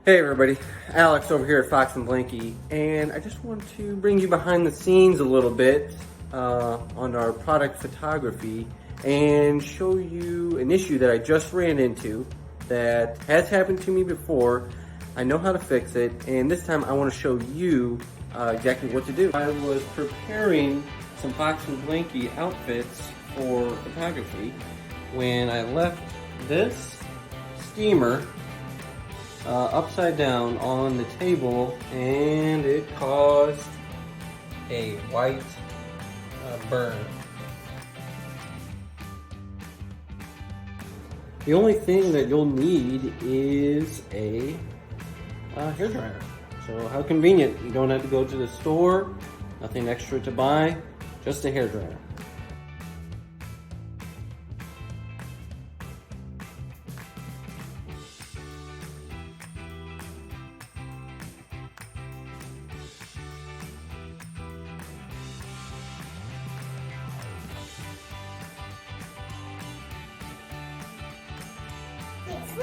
Hey everybody, Alex over here at Fox+Blankie, and I just want to bring you behind the scenes a little bit on our product photography and show you an issue that I just ran into that has happened to me before. I know how to fix it, and this time I want to show you exactly what to do. I was preparing some Fox+Blankie outfits for photography when I left this steamer upside down on the table, and it caused a white burn. The only thing that you'll need is a hairdryer. So how convenient. You don't have to go to the store, nothing extra to buy, just a hairdryer. It's